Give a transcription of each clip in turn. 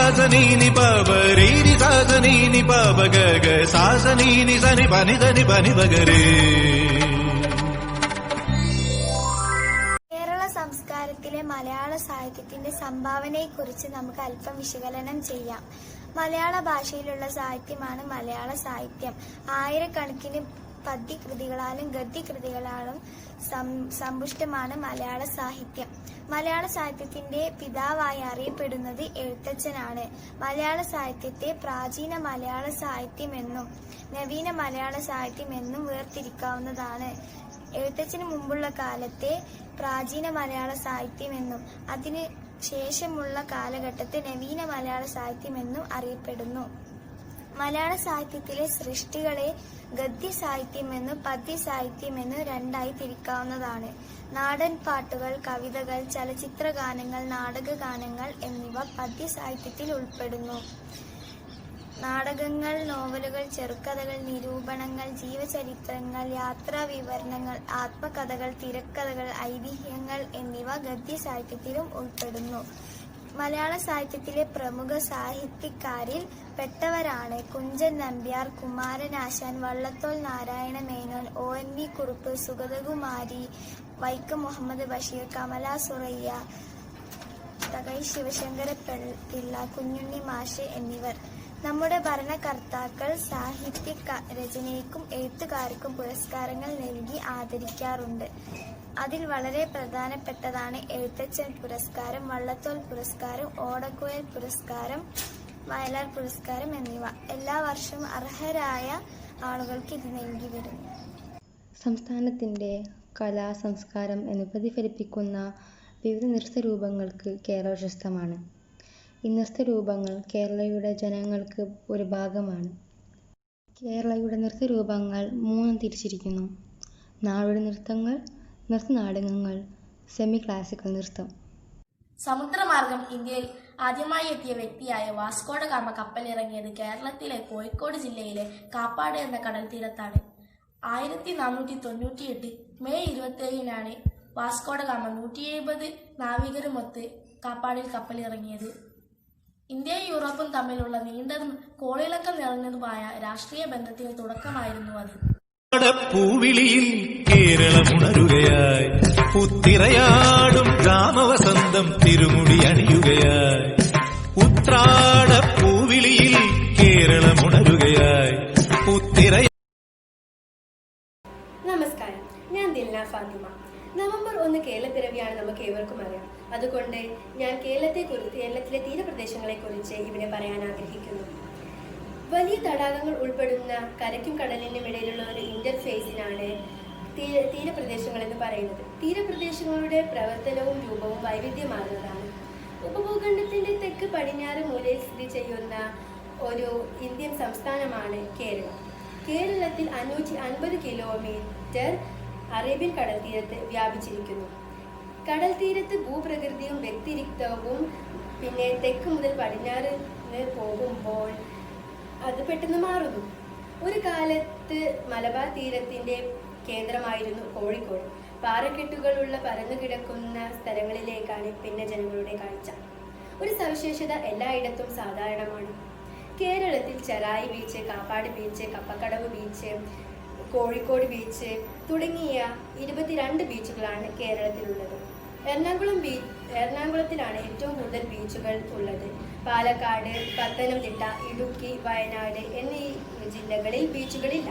സാസനീനി പബ രീരി സാസനീനി പബ ഗഗ സാസനീനി സനി പനി സനി പനി പഗരേ. കേരള സംസ്കാരത്തിലെ മലയാള സാഹിത്യത്തിന്റെ സംഭാവനയെക്കുറിച്ച് നമുക്ക് അല്പം വിശകലനം ചെയ്യാം. മലയാള ഭാഷയിലുള്ള സാഹിത്യമാണ് മലയാള സാഹിത്യം. ആയിരക്കണക്കിന് പദ്യകൃതികളാലും ഗദ്യകൃതികളാലും സമ്പുഷ്ടമാണ് മലയാള സാഹിത്യം. മലയാള സാഹിത്യത്തിന്റെ പിതാവായി അറിയപ്പെടുന്നത് എഴുത്തച്ഛനാണ്. മലയാള സാഹിത്യത്തെ പ്രാചീന മലയാള സാഹിത്യമെന്നും നവീന മലയാള സാഹിത്യമെന്നും വേർതിരിക്കാവുന്നതാണ്. എഴുത്തച്ഛന് മുമ്പുള്ള കാലത്തെ പ്രാചീന മലയാള സാഹിത്യമെന്നും അതിന് ശേഷമുള്ള കാലഘട്ടത്തെ നവീന മലയാള സാഹിത്യമെന്നും അറിയപ്പെടുന്നു. മലയാള സാഹിത്യത്തിലെ സൃഷ്ടികളെ ഗദ്യ സാഹിത്യമെന്നും പദ്യ സാഹിത്യമെന്നും രണ്ടായി തിരിക്കാവുന്നതാണ്. നാടൻ പാട്ടുകൾ, കവിതകൾ, ചലച്ചിത്ര ഗാനങ്ങൾ, നാടകഗാനങ്ങൾ എന്നിവ പദ്യ സാഹിത്യത്തിൽ ഉൾപ്പെടുന്നു. നാടകങ്ങൾ, നോവലുകൾ, ചെറുകഥകൾ, നിരൂപണങ്ങൾ, ജീവചരിത്രങ്ങൾ, യാത്രാ വിവരണങ്ങൾ, ആത്മകഥകൾ, തിരക്കഥകൾ, ഐതിഹ്യങ്ങൾ എന്നിവ ഗദ്യ സാഹിത്യത്തിലും ഉൾപ്പെടുന്നു. മലയാള സാഹിത്യത്തിലെ പ്രമുഖ സാഹിത്യകാരിൽ പെട്ടവരാണ് കുഞ്ചൻ നമ്പ്യാർ, കുമാരനാശാൻ, വള്ളത്തോൾ നാരായണ മേനോൻ, ONV കുറുപ്പ്, സുഗതകുമാരി, വൈക്കം മുഹമ്മദ് ബഷീർ, കമല സുറയ്യ, തകഴി ശിവശങ്കര പിള്ള, കുഞ്ഞുണ്ണി മാഷ് എന്നിവർ. നമ്മുടെ ഭരണകർത്താക്കൾ സാഹിത്യ രചനയ്ക്കും എഴുത്തുകാർക്കും പുരസ്കാരങ്ങൾ നൽകി ആദരിക്കാറുണ്ട്. അതിൽ വളരെ പ്രധാനപ്പെട്ടതാണ് എഴുത്തച്ഛൻ പുരസ്കാരം, വള്ളത്തോൾ പുരസ്കാരം, ഓടക്കുഴൽ പുരസ്കാരം, വയലാർ പുരസ്കാരം എന്നിവ. എല്ലാ വർഷവും അർഹരായ ആളുകൾക്ക് ഇത് നൽകി വരുന്നു. സംസ്ഥാനത്തിന്റെ കലാ, സംസ്കാരം എന്നിവ പ്രതിഫലിപ്പിക്കുന്ന വിവിധ നൃത്തരൂപങ്ങൾക്ക് കേരള പ്രശസ്തമാണ്. ഈ നൃത്തരൂപങ്ങൾ കേരളയുടെ ജനങ്ങൾക്ക് ഒരു ഭാഗമാണ്. കേരളയുടെ നൃത്തരൂപങ്ങൾ 3 തിരിച്ചിരിക്കുന്നു: നാടോടി നൃത്തങ്ങൾ, നൃത്തനാടകങ്ങൾ, സെമി ക്ലാസിക്കൽ നൃത്തം. സമുദ്രമാർഗം ഇന്ത്യയിൽ ആദ്യമായി എത്തിയ വ്യക്തിയായ വാസ്കോ ഡ ഗാമ കപ്പലിറങ്ങിയത് കേരളത്തിലെ കോഴിക്കോട് ജില്ലയിലെ കാപ്പാട് എന്ന കടൽ തീരത്താണ്. 1498 മെയ് 27-നാണ് വാസ്കോ ഡ ഗാമ 170 നാവികരുമൊത്ത് കാപ്പാടിൽ കപ്പലിറങ്ങിയത്. ഇന്ത്യയും യൂറോപ്പും തമ്മിലുള്ള നീണ്ടതും കോളിളക്കം നിറഞ്ഞതുമായ രാഷ്ട്രീയ ബന്ധത്തിന് തുടക്കമായിരുന്നു അത്. പൂവിളിയിൽ കേരളമുണരുകയായി, പുത്തിരയാടും ഗ്രാമവസന്തം തിരുമുടി അണിയുകയായി. ഉത്രാട പൂവിളിയിൽ കേരളമുണരുകയായി, പുത്തിര. നമസ്കാരം, ഞാൻ ദിൽന ഫാത്തിമ. നവംബർ 1 കേരളപ്പിറവിയാണ് നമുക്ക് ഏവർക്കും അറിയാം. അതുകൊണ്ട് ഞാൻ കേരളത്തിലെ തീരപ്രദേശങ്ങളെക്കുറിച്ച് ഇവിടെ പറയാൻ ആഗ്രഹിക്കുന്നു. വലിയ തടാകങ്ങൾ ഉൾപ്പെടുന്ന കരയ്ക്കും കടലിനും ഇടയിലുള്ള ഒരു ഇന്റർഫേസിനാണ് തീരപ്രദേശങ്ങൾ എന്ന് പറയുന്നത്. തീരപ്രദേശങ്ങളുടെ പ്രവർത്തനവും രൂപവും വൈവിധ്യമാർന്നതാണ്. ഉപഭൂഖണ്ഡത്തിന്റെ തെക്ക് പടിഞ്ഞാറ് മൂലയിൽ സ്ഥിതി ചെയ്യുന്ന ഒരു ഇന്ത്യൻ സംസ്ഥാനമാണ് കേരളം. കേരളത്തിൽ 550 കിലോമീറ്റർ അറേബ്യൻ കടൽ തീരത്ത് വ്യാപിച്ചിരിക്കുന്നു. കടൽ തീരത്ത് ഭൂപ്രകൃതിയും വ്യതിരിക്തവും പിന്നെ തെക്ക് മുതൽ പടിഞ്ഞാറ് പോകുമ്പോൾ അത് പെട്ടെന്ന് മാറുന്നു. ഒരു കാലത്ത് മലബാർ തീരത്തിന്റെ കേന്ദ്രമായിരുന്നു കോഴിക്കോട്. പാറക്കെട്ടുകളുള്ള പരന്നു കിടക്കുന്ന സ്ഥലങ്ങളിലേക്കാണ് പിന്നെ ജനങ്ങളുടെ കാഴ്ച. ഒരു സവിശേഷത എല്ലായിടത്തും സാധാരണമാണ്. കേരളത്തിൽ Cherai beach, Kappad beach, Kappakadavu beach, Kozhikode beach തുടങ്ങിയ 22 ബീച്ചുകളാണ് കേരളത്തിലുള്ളത്. എറണാകുളത്തിലാണ് ഏറ്റവും കൂടുതൽ ബീച്ചുകൾ ഉള്ളത്. പാലക്കാട്, പത്തനംതിട്ട, ഇടുക്കി, വയനാട് എന്നീ ജില്ലകളിൽ ബീച്ചുകളില്ല.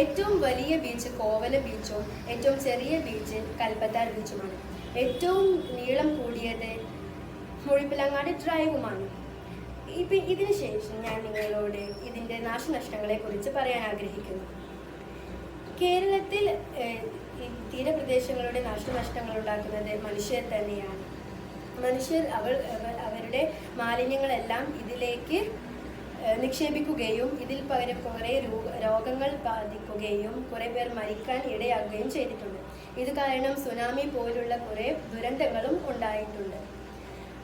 ഏറ്റവും വലിയ ബീച്ച് കോവലം ബീച്ചും ഏറ്റവും ചെറിയ ബീച്ച് കൽപ്പത്താർ ബീച്ചുമാണ്. ഏറ്റവും നീളം കൂടിയത് മുഴുപ്പിലങ്ങാട് ഡ്രൈവുമാണ്. ഇതിനു ശേഷം ഞാൻ നിങ്ങളോട് ഇതിന്റെ നാശനഷ്ടങ്ങളെ കുറിച്ച് പറയാൻ ആഗ്രഹിക്കുന്നു. കേരളത്തിൽ തീരപ്രദേശങ്ങളുടെ നാശനഷ്ടങ്ങൾ ഉണ്ടാക്കുന്നത് മനുഷ്യർ തന്നെയാണ്. മനുഷ്യർ അവരുടെ മാലിന്യങ്ങളെല്ലാം ഇതിലേക്ക് നിക്ഷേപിക്കുകയും ഇതിൽ പകരം കുറേ രോഗങ്ങൾ ബാധിക്കുകയും കുറേ പേർ മരിക്കാൻ ഇടയാകുകയും ചെയ്തിട്ടുണ്ട്. ഇത് കാരണം സുനാമി പോലുള്ള കുറേ ദുരന്തങ്ങളും ഉണ്ടായിട്ടുണ്ട്.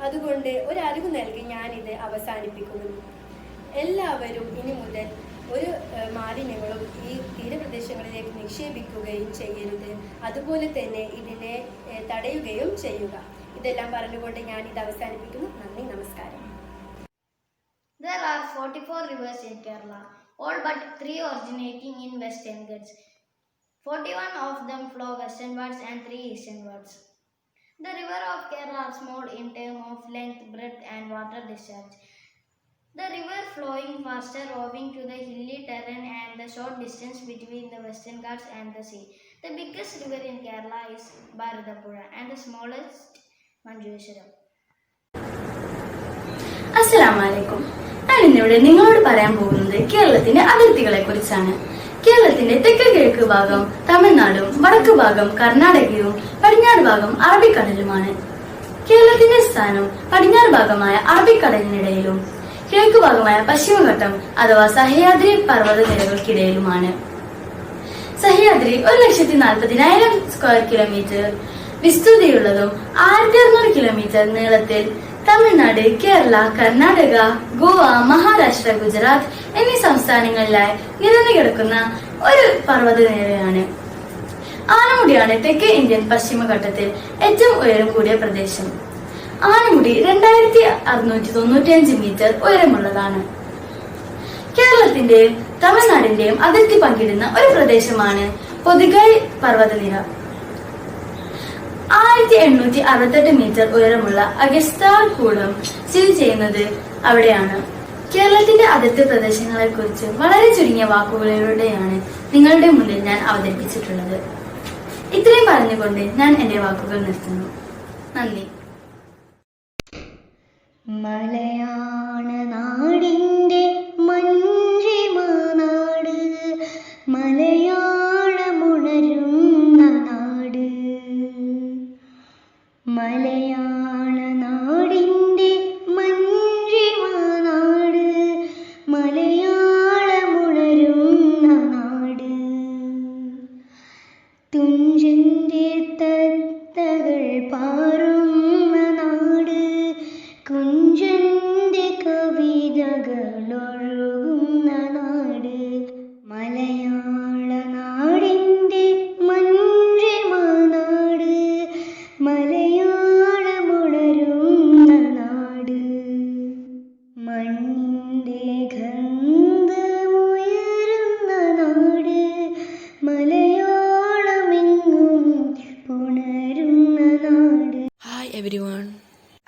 അതുകൊണ്ട് ഒരറിവ് നൽകി ഞാനിത് അവസാനിപ്പിക്കുന്നു. എല്ലാവരും ഇനി മുതൽ ഒരു മാലിന്യങ്ങളും ഈ തീരപ്രദേശങ്ങളിലേക്ക് നിക്ഷേപിക്കുകയും ചെയ്യരുത്. അതുപോലെ തന്നെ ഇതിനെ തടയുകയും ചെയ്യുക. ഇതെല്ലാം പറഞ്ഞുകൊണ്ട് ഞാൻ ഇത് അവസാനിപ്പിക്കുന്നു. നന്ദി, നമസ്കാരം. There are 44 rivers in Kerala, all but 3 originating in Western Ghats. 41 of them flow westernwards and 3 easternwards. The rivers of Kerala are small in terms of length, breadth and water discharge. The river flowing faster owing to the hilly terrain and the short distance between the Western Ghats and the sea. The biggest river in Kerala is Bharatapuzha and the smallest Manjeshwaram. അസ്സലാമലൈക്കും. ഞാൻ ഇന്നിവിടെ നിങ്ങളോട് പറയാൻ പോകുന്നത് കേരളത്തിന്റെ അതിർത്തികളെ കുറിച്ചാണ്. കേരളത്തിന്റെ തെക്ക് കിഴക്ക് ഭാഗം തമിഴ്നാടും വടക്ക് ഭാഗം കർണാടകയും പടിഞ്ഞാറ് ഭാഗം അറബിക്കടലുമാണ്. കേരളത്തിന്റെ സ്ഥാനം പടിഞ്ഞാറ് ഭാഗമായ അറബിക്കടലിനിടയിലും കിഴക്ക് ഭാഗമായ പശ്ചിമഘട്ടം അഥവാ സഹ്യാദ്രി പർവ്വത നിരകൾക്കിടയിലുമാണ്. സഹ്യാദ്രി 1,40,40,000 സ്ക്വയർ കിലോമീറ്റർ വിസ്തൃതിയുള്ളതും 1600 കിലോമീറ്റർ നീളത്തിൽ തമിഴ്നാട്, കേരള, കർണാടക, ഗോവ, മഹാരാഷ്ട്ര, ഗുജറാത്ത് എന്നീ സംസ്ഥാനങ്ങളിലായി നിരന്നു കിടക്കുന്ന ഒരു പർവ്വത നിരയാണ്. ആനമുടിയാണ് തെക്കേ ഇന്ത്യൻ പശ്ചിമഘട്ടത്തിൽ ഏറ്റവും ഉയരം കൂടിയ പ്രദേശം. ആനമുടി 2695 മീറ്റർ ഉയരമുള്ളതാണ്. കേരളത്തിന്റെയും തമിഴ്നാടിന്റെയും അതിർത്തി പങ്കിടുന്ന ഒരു പ്രദേശമാണ് പൊതിഗൈ പർവ്വതനിര. 1868 മീറ്റർ ഉയരമുള്ള അഗസ്ത്യാർകൂടം സ്ഥിതി ചെയ്യുന്നത് അവിടെയാണ്. കേരളത്തിന്റെ അതിർത്തി പ്രദേശങ്ങളെ കുറിച്ച് വളരെ ചുരുങ്ങിയ വാക്കുകളിലൂടെയാണ് നിങ്ങളുടെ മുന്നിൽ ഞാൻ അവതരിപ്പിച്ചിട്ടുള്ളത്. ഇത്രയും പറഞ്ഞുകൊണ്ട് ഞാൻ എന്റെ വാക്കുകൾ നിർത്തുന്നു. നന്ദി. മലയാള നാടിൻ്റെ മഞ്ജിമനാട്, മലയാളമുണരുന്ന നാട്. മലയാള നാടിൻ്റെ മഞ്ജിമനാട്, മലയാളമുണരുന്ന നാട്. തുഞ്ചന്റെ തത്തകൾ പാറുന്ന നാട്, കുഞ്ചന്റെ കവിതകളൊഴുകുന്ന നാട്. മലയാള നാടിൻ്റെ മഞ്ജിമനാട്, മലയാളമുണരുന്ന നാട്. മണ്ണിൻ്റെ ഗന്ധമുയരുന്ന നാട്, മലയാളമെങ്ങും പുണരുന്ന നാട്. Hi everyone,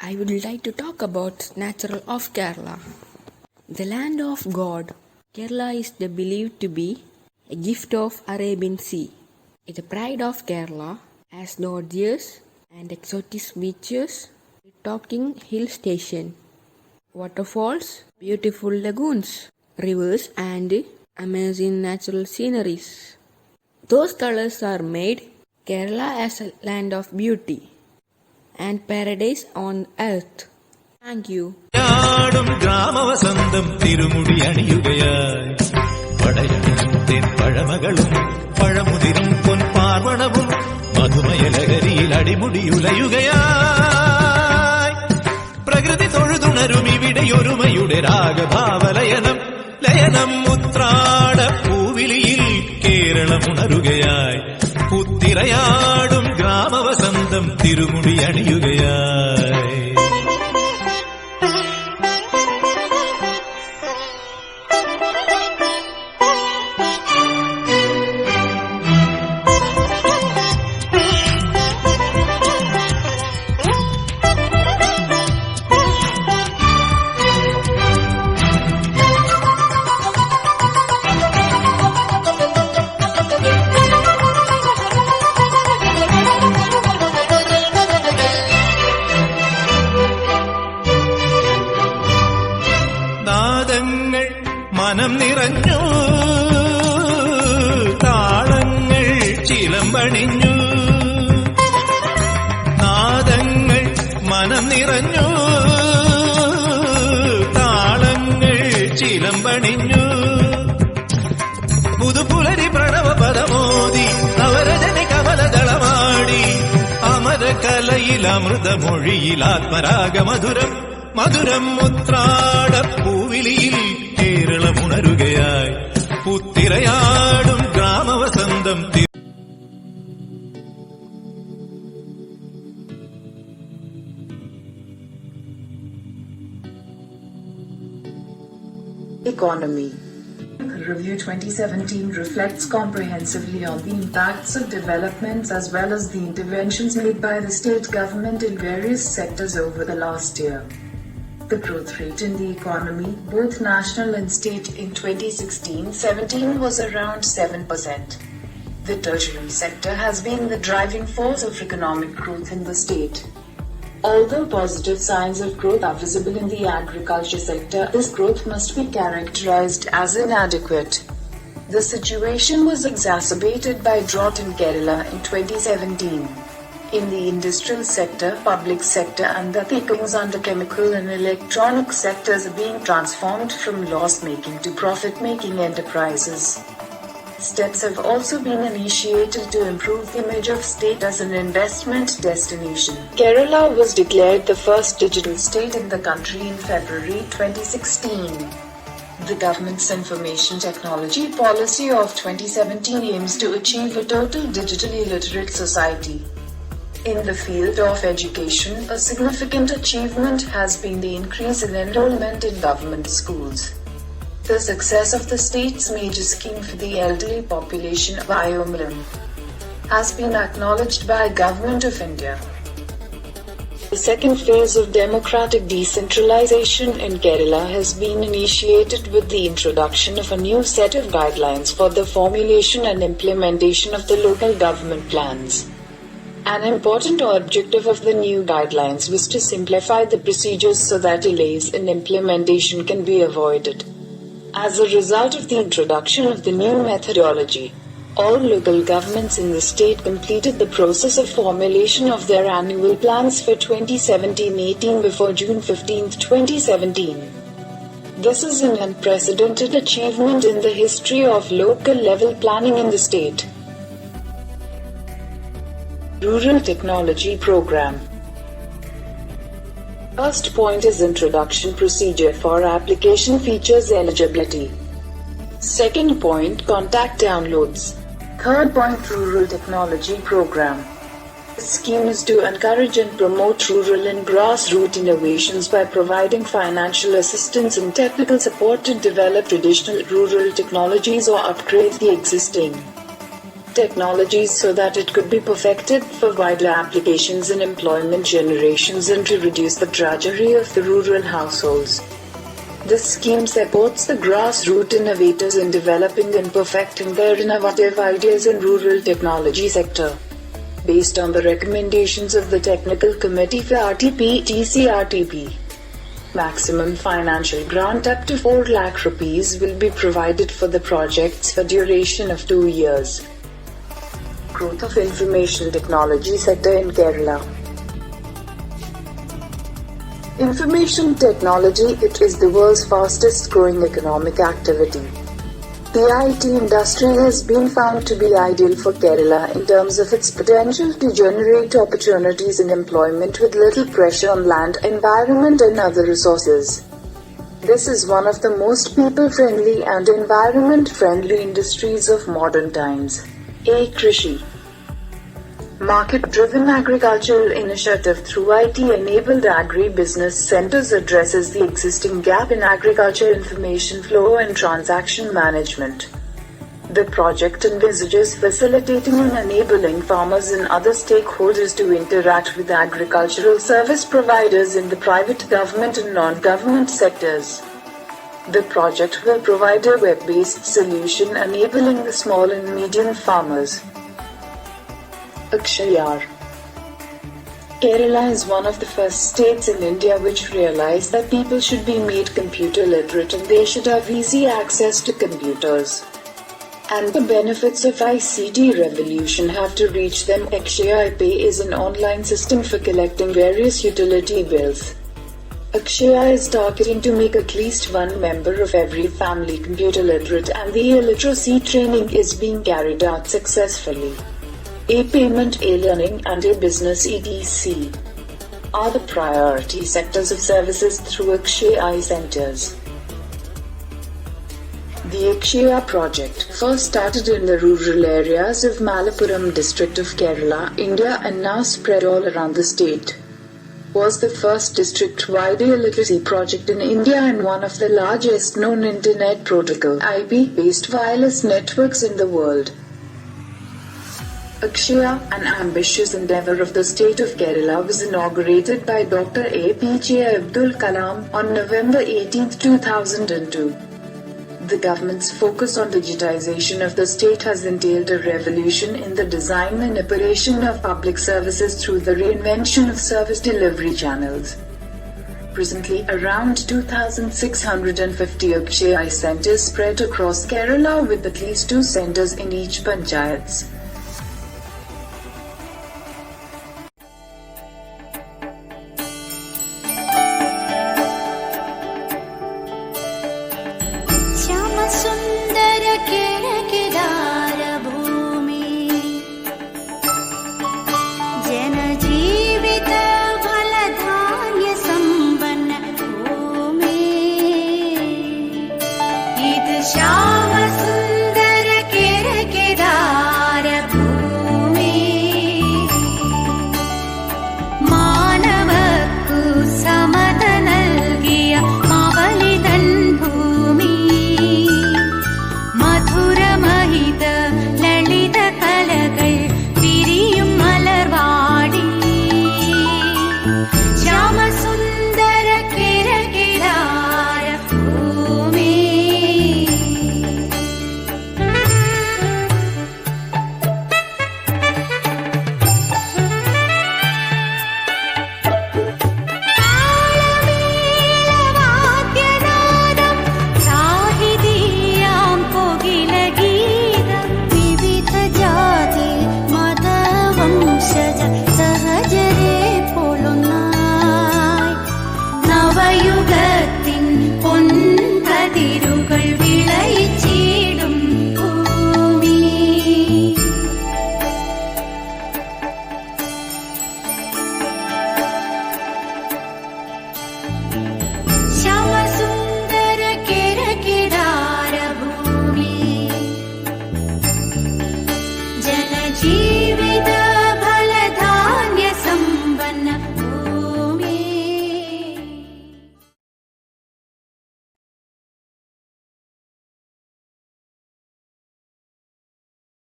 I would like to talk about natural of Kerala. The land of God, Kerala is believed to be a gift of Arabian Sea. It's the pride of Kerala as gorgeous and exotic beaches, talking hill station, waterfalls, beautiful lagoons, rivers and amazing natural sceneries. Those colors are made Kerala as a land of beauty and paradise on earth. Thank you. ാടും ഗ്രാമവസന്തം തിരുമുടി അണിയുകയായി പടയണിയും പഴമകളും പഴമുതിരും പൊൻപാർവണവും മധുമയലഹരിയിൽ അടിമുടിയുലയുകയായി. പ്രകൃതി തൊഴുതുണരും ഇവിടെയൊരുമയുടെ രാഗഭാവലയനം ലയനം ഉത്രാട പൂവിളിയിൽ കേരളമുണരുകയായി. പുത്തിരയാടും ഗ്രാമവസന്തം തിരുമുടി അണിയുകയായി. മനം നിറഞ്ഞു, താളങ്ങൾ ചിലമ്പണിഞ്ഞു. നാദങ്ങൾ മനം നിറഞ്ഞു, താളങ്ങൾ ചിലമ്പണിഞ്ഞു. പുതുപുലരി പ്രണവ പദമോദി നവരജനി കമലദളമാടി. അമരകലയിൽ അമൃതമൊഴിയിൽ ആത്മരാഗമധുരം മധുരം ഉത്രാട പൂവിളിയിൽ കേരളമുണരുകയായി. പുത്തിരയാടും ഗ്രാമവസന്തം Economy Review 2017 reflects comprehensively on the impacts of developments as well as the interventions made by the state government in various sectors over the last year. The growth rate in the economy, both national and state, in 2016-17 was around 7%. The tertiary sector has been the driving force of economic growth in the state. Although positive signs of growth are visible in the agriculture sector, this growth must be characterized as inadequate. The situation was exacerbated by drought in Kerala in 2017. In the industrial sector, public sector and the pickings under chemical and electronic sectors are being transformed from loss-making to profit-making enterprises. Steps have also been initiated to improve the image of state as an investment destination. Kerala was declared the first digital state in the country in February 2016. The government's information technology policy of 2017 aims to achieve a total digitally literate society. In the field of education, a significant achievement has been the increase in enrollment in government schools. The success of the state's major scheme for the elderly population, Vayomvaram, has been acknowledged by Government of India. The second phase of democratic decentralization in Kerala has been initiated with the introduction of a new set of guidelines for the formulation and implementation of the local government plans. An important objective of the new guidelines was to simplify the procedures so that delays in implementation can be avoided. As a result of the introduction of the new methodology, all local governments in the state completed the process of formulation of their annual plans for 2017-18 before June 15, 2017. This is an unprecedented achievement in the history of local level planning in the state. Rural Technology Program. First point is introduction procedure for application features eligibility. Second point, contact downloads. Third point, Rural Technology Program. This scheme is to encourage and promote rural and grassroots innovations by providing financial assistance and technical support to develop traditional rural technologies or upgrade the existing technologies so that it could be perfected for wider applications in employment generations and to reduce the drudgery of the rural households. This scheme supports the grassroots innovators in developing and perfecting their innovative ideas in rural technology sector. Based on the recommendations of the Technical Committee for RTP-TCRTP, maximum financial grant up to 4 lakh rupees will be provided for the projects for duration of 2 years. Growth of information technology sector in Kerala. Information technology, it is the world's fastest growing economic activity. The IT industry has been found to be ideal for Kerala in terms of its potential to generate opportunities in employment with little pressure on land, environment and other resources. This is one of the most people-friendly and environment-friendly industries of modern times. Krishi. Market-driven agricultural initiative through IT-enabled agri-business centers addresses the existing gap in agriculture information flow and transaction management. The project envisages facilitating and enabling farmers and other stakeholders to interact with agricultural service providers in the private, government and non-government sectors. The project will provide a web-based solution enabling the small and medium farmers. Akshayar. Kerala is one of the first states in India which realized that people should be made computer literate and they should have easy access to computers. And the benefits of ICT revolution have to reach them. Akshaya Pay is an online system for collecting various utility bills. Akshaya is targeting to make at least one member of every family computer literate, and the e-literacy training is being carried out successfully. E-payment, e-learning and e-business etc. are the priority sectors of services through Akshaya centers. The Akshaya project first started in the rural areas of Malappuram district of Kerala, India, and now spread all around the state. was the first district-wide literacy project in India and one of the largest known Internet Protocol (IP)-based wireless networks in the world. Akshaya, an ambitious endeavour of the state of Kerala, was inaugurated by Dr. APJ Abdul Kalam on November 18, 2002. The government's focus on digitization of the state has entailed a revolution in the design and operation of public services through the reinvention of service delivery channels. Presently, around 2,650 Akshaya centres spread across Kerala with at least 2 centres in each panchayats.